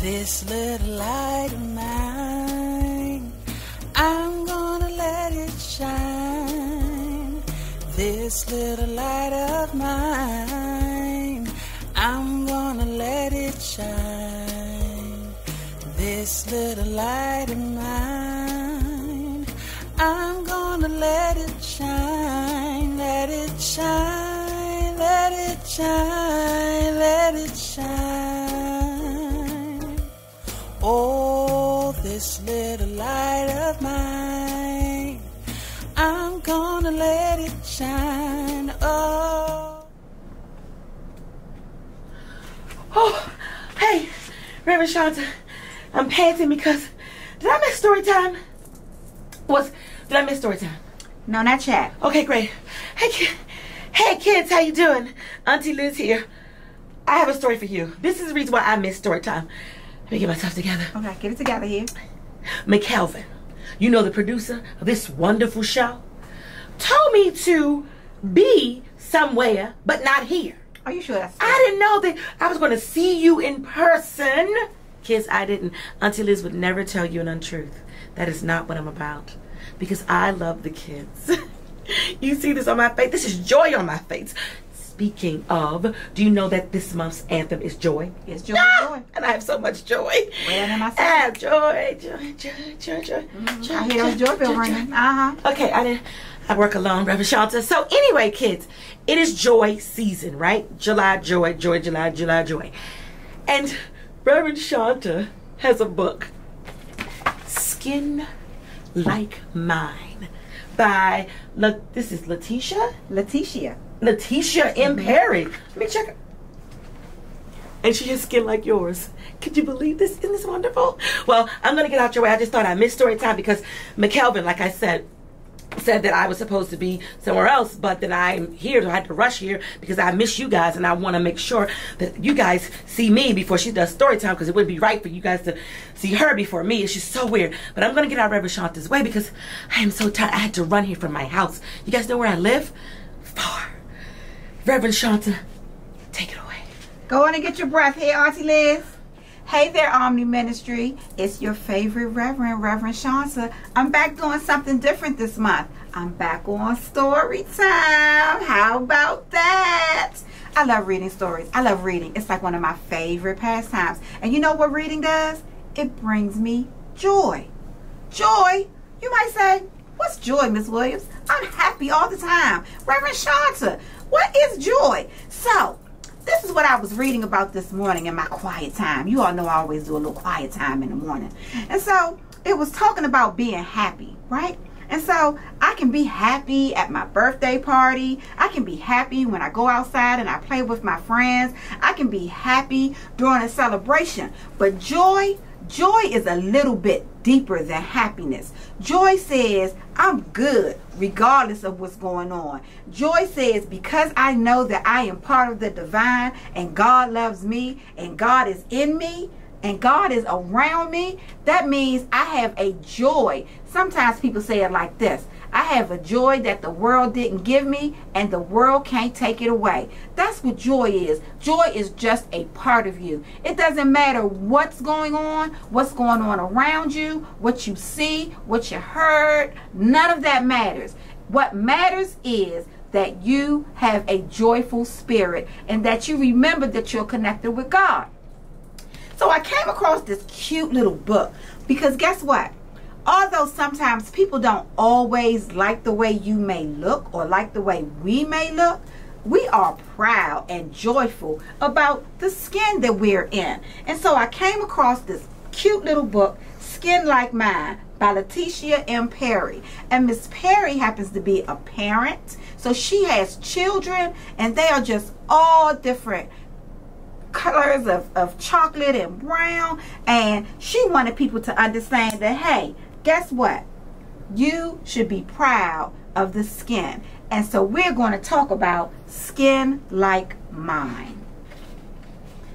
This little light of mine, I'm gonna let it shine. This little light of mine, I'm gonna let it shine. This little light of mine, I'm gonna let it shine. Let it shine, let it shine, let it shine. Oh, this little light of mine, I'm gonna let it shine. Oh, hey, Reverend Shonta, I'm panting because, did I miss story time? Did I miss story time? No, not yet. Okay, great. Hey kids, how you doing? Auntie Liz here. I have a story for you. This is the reason why I missed story time. Let me get myself together. Okay, get it together here. McKelvin, you know, the producer of this wonderful show, told me to be somewhere but not here. Are you sure that's true? I didn't know that I was going to see you in person. Kids, I didn't. Auntie Liz would never tell you an untruth. That is not what I'm about. Because I love the kids. You see this on my face? This is joy on my face. Speaking of, do you know that this month's anthem is joy? Yes, joy, joy. And I have so much joy. Well, then I joy. I hear those joy bells ringing. Okay, I work alone, Reverend Shonta. So anyway, kids, it is joy season, right? July, joy, joy, July, joy. And Reverend Shonta has a book, Skin Like Mine, by, this is LaTashia? LaTashia M. Perry. Let me check it. And she has skin like yours. Could you believe this? Isn't this wonderful? Well, I'm going to get out your way. I just thought I missed story time because McKelvin, like I said that I was supposed to be somewhere else, but then I'm here, so I had to rush here because I miss you guys, and I want to make sure that you guys see me before she does story time, because it wouldn't be right for you guys to see her before me. It's just so weird. But I'm going to get out of Reverend Shonta's way because I am so tired. I had to run here from my house. You guys know where I live? Far. Reverend Shonta, take it away. Go on and get your breath here, Auntie Liz. Hey there, Omni Ministry. It's your favorite Reverend Shonta. I'm back doing something different this month. I'm back on Storytime. How about that? I love reading stories. I love reading. It's like one of my favorite pastimes. And you know what reading does? It brings me joy. Joy? You might say, what's joy, Miss Williams? I'm happy all the time. Reverend Shonta, what is joy? So, this is what I was reading about this morning in my quiet time. You all know I always do a little quiet time in the morning. And so, it was talking about being happy, right? And so, I can be happy at my birthday party. I can be happy when I go outside and I play with my friends. I can be happy during a celebration. But joy is a little bit deeper than happiness. Joy says, I'm good regardless of what's going on. Joy says, because I know that I am part of the divine and God loves me and God is in me and God is around me, that means I have a joy. Sometimes people say it like this: I have a joy that the world didn't give me and the world can't take it away. That's what joy is. Joy is just a part of you. It doesn't matter what's going on around you, what you see, what you heard. None of that matters. What matters is that you have a joyful spirit and that you remember that you're connected with God. So I came across this cute little book because guess what? Although sometimes people don't always like the way you may look or like the way we may look, we are proud and joyful about the skin that we're in. And so I came across this cute little book, Skin Like Mine, by LaTashia M. Perry. And Miss Perry happens to be a parent. So she has children and they are just all different colors of chocolate and brown. And she wanted people to understand that, hey, guess what? You should be proud of the skin. And so we're going to talk about skin like mine.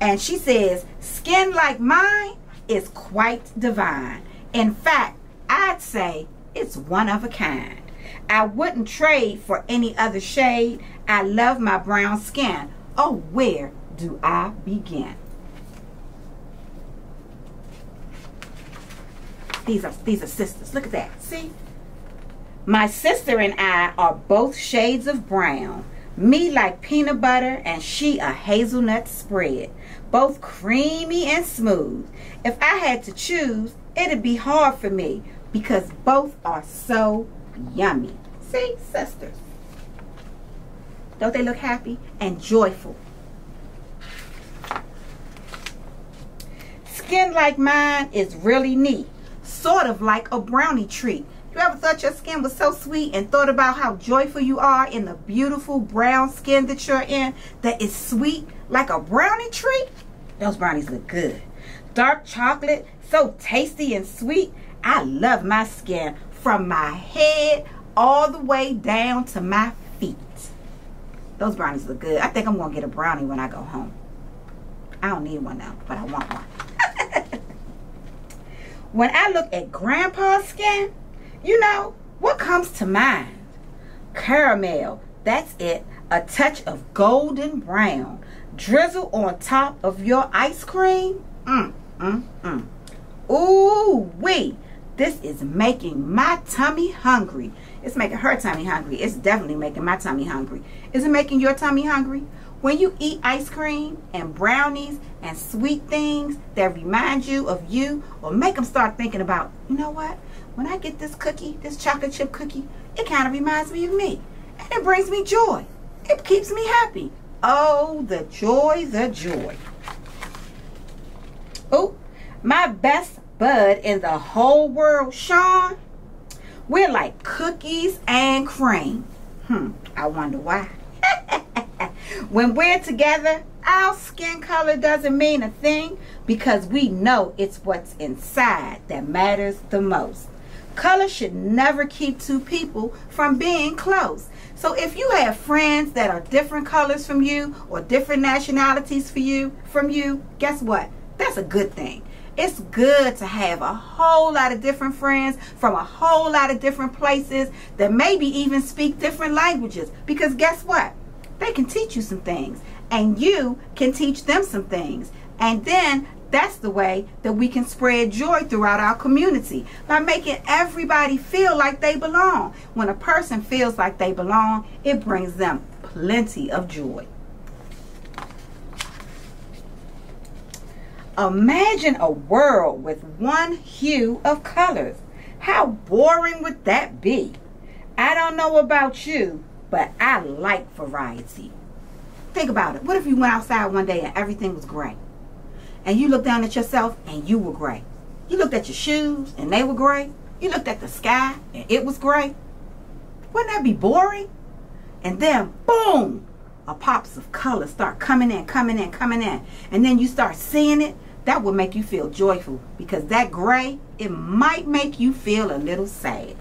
And she says, skin like mine is quite divine. In fact, I'd say it's one of a kind. I wouldn't trade for any other shade. I love my brown skin. Oh, where do I begin? These are sisters. Look at that. See? My sister and I are both shades of brown. Me like peanut butter and she a hazelnut spread. Both creamy and smooth. If I had to choose, it'd be hard for me because both are so yummy. See, sisters. Don't they look happy and joyful? Skin like mine is really neat. Sort of like a brownie treat. You ever thought your skin was so sweet and thought about how joyful you are in the beautiful brown skin that you're in that is sweet like a brownie treat? Those brownies look good. Dark chocolate, so tasty and sweet. I love my skin from my head all the way down to my feet. Those brownies look good. I think I'm going to get a brownie when I go home. I don't need one now, but I want one. When I look at Grandpa's skin, you know, what comes to mind? Caramel, that's it. A touch of golden brown. Drizzle on top of your ice cream. Ooh wee. This is making my tummy hungry. It's making her tummy hungry. It's definitely making my tummy hungry. Is it making your tummy hungry? When you eat ice cream and brownies and sweet things that remind you of you or make them start thinking about, you know what? When I get this cookie, this chocolate chip cookie, it kind of reminds me of me. And it brings me joy. It keeps me happy. Oh, the joy, the joy. Oh, my best bud in the whole world, Sean. We're like cookies and cream. I wonder why. When we're together, our skin color doesn't mean a thing because we know it's what's inside that matters the most. Color should never keep two people from being close. So if you have friends that are different colors from you or different nationalities from you, guess what? That's a good thing. It's good to have a whole lot of different friends from a whole lot of different places that maybe even speak different languages. Because guess what? They can teach you some things and you can teach them some things. And then that's the way that we can spread joy throughout our community by making everybody feel like they belong. When a person feels like they belong, it brings them plenty of joy. Imagine a world with one hue of colors. How boring would that be? I don't know about you, but I like variety. Think about it. What if you went outside one day and everything was gray? And you looked down at yourself and you were gray. You looked at your shoes and they were gray. You looked at the sky and it was gray. Wouldn't that be boring? And then, boom, a pops of color start coming in. And then you start seeing it. That will make you feel joyful because that gray, it might make you feel a little sad.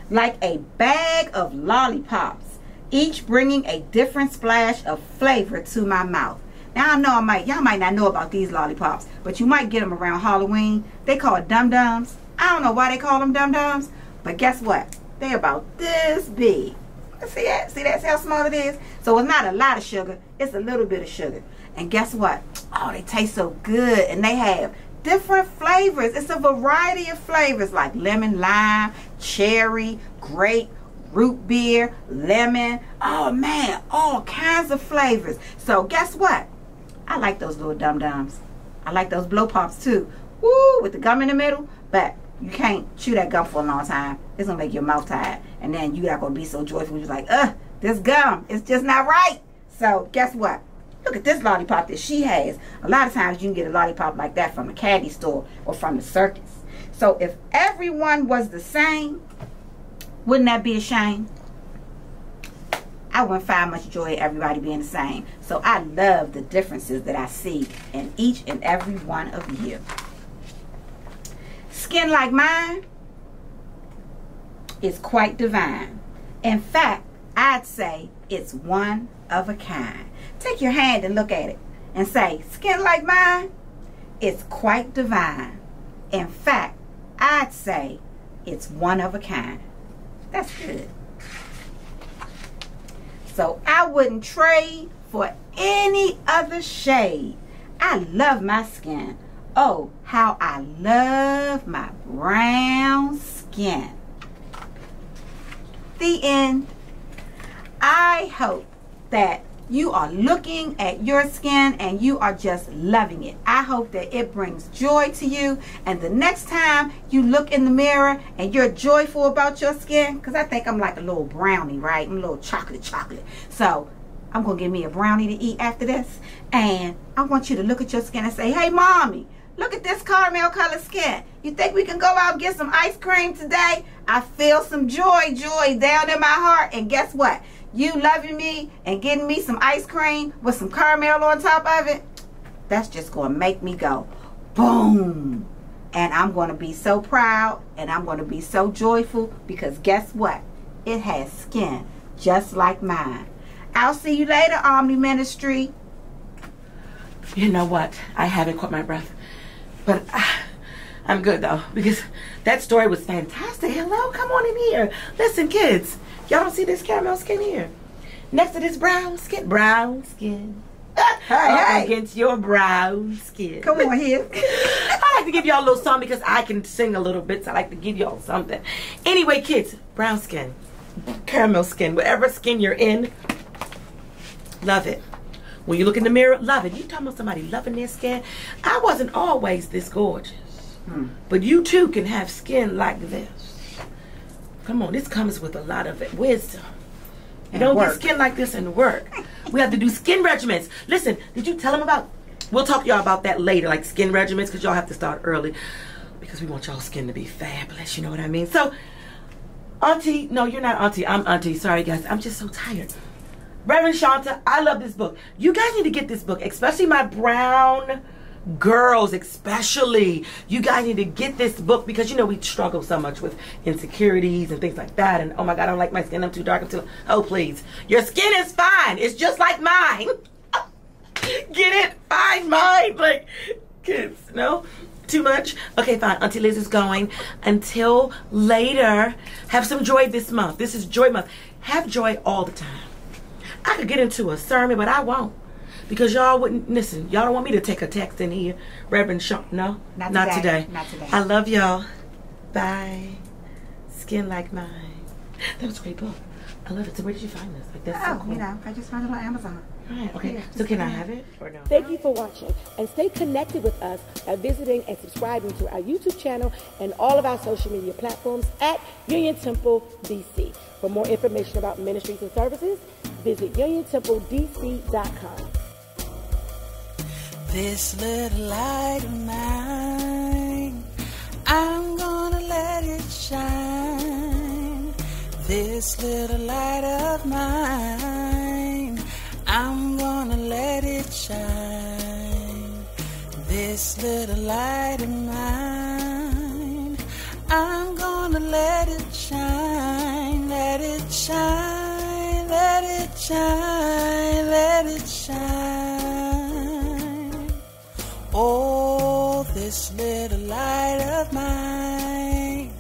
Like a bag of lollipops, each bringing a different splash of flavor to my mouth. Now I know y'all might not know about these lollipops, but you might get them around Halloween. They call it dum-dums. I don't know why they call them dum-dums, but guess what? They're about this big. See that? See that's how small it is? So it's not a lot of sugar, it's a little bit of sugar. And guess what? Oh, they taste so good and they have different flavors. It's a variety of flavors like lemon, lime, cherry, grape, root beer, lemon. Oh man, all kinds of flavors. So guess what? I like those little dum-dums. I like those blow pops too. Woo, with the gum in the middle. But you can't chew that gum for a long time. It's gonna make your mouth tired. And then you're not gonna be so joyful. You're like, this gum, it's just not right. So guess what? Look at this lollipop that she has. A lot of times you can get a lollipop like that from a candy store or from the circus. So if everyone was the same, wouldn't that be a shame? I wouldn't find much joy in everybody being the same. So I love the differences that I see in each and every one of you. Skin like mine is quite divine. In fact, I'd say it's one of a kind. Take your hand and look at it and say, skin like mine, it's quite divine. In fact, I'd say it's one of a kind. That's good. So I wouldn't trade for any other shade. I love my skin. Oh, how I love my brown skin. The end. I hope that you are looking at your skin and you are just loving it. I hope that it brings joy to you, and the next time you look in the mirror and you're joyful about your skin, because I think I'm like a little brownie, right? I'm a little chocolate. So I'm going to give me a brownie to eat after this, and I want you to look at your skin and say, hey, mommy, look at this caramel colored skin. You think we can go out and get some ice cream today? I feel some joy down in my heart, and guess what? You loving me and getting me some ice cream with some caramel on top of it, that's just going to make me go boom. And I'm going to be so proud and I'm going to be so joyful, because guess what? It has skin just like mine. I'll see you later, Omni Ministry. You know what? I haven't caught my breath. But I'm good though, because that story was fantastic. Hello, come on in here. Listen, kids. Y'all don't see this caramel skin here? Next to this brown skin. Brown skin. Hey. Against your brown skin. Come on here. I like to give y'all a little song because I can sing a little bit, so I like to give y'all something. Anyway, kids, brown skin, caramel skin, whatever skin you're in, love it. When you look in the mirror, love it. You talking about somebody loving their skin? I wasn't always this gorgeous. But you too can have skin like this. Come on, this comes with a lot of wisdom. You don't get skin like this and work. We have to do skin regimens. Listen, did you tell them about, we'll talk to y'all about that later, like skin regimens, because y'all have to start early, because we want y'all skin to be fabulous, you know what I mean? So, Auntie, no, you're not Auntie, I'm Auntie. Sorry, guys, I'm just so tired. Reverend Shonta, I love this book. You guys need to get this book, especially my brown girls, especially. You guys need to get this book, because you know we struggle so much with insecurities and things like that, and oh my god, I don't like my skin, I'm too dark, I'm too, oh please, your skin is fine, it's just like mine. Get it? Fine mine. Like, kids, no? Too much? Okay, fine. Auntie Liz is going. Until later, have some joy this month. This is joy month. Have joy all the time. I could get into a sermon, but I won't. Because y'all wouldn't listen. Y'all don't want me to take a text in here. Reverend Shaw. No? Not today. Not today. I love y'all. Bye. Skin like mine. That was a great book. I love it. So where did you find this? Like, that's so cool. You know, I just found it on Amazon. Right, okay. Yeah, so can I have it or no? Thank you for watching, and stay connected with us by visiting and subscribing to our YouTube channel and all of our social media platforms at Union Temple DC. For more information about ministries and services, visit uniontempledc.com. This little light of mine, I'm gonna let it shine. This little light of mine, I'm gonna let it shine. This little light of mine, I'm gonna let it shine. Let it shine, let it shine, let it shine. Oh, this little light of mine,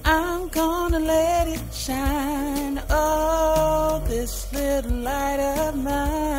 I'm gonna let it shine. Oh, this little light of mine.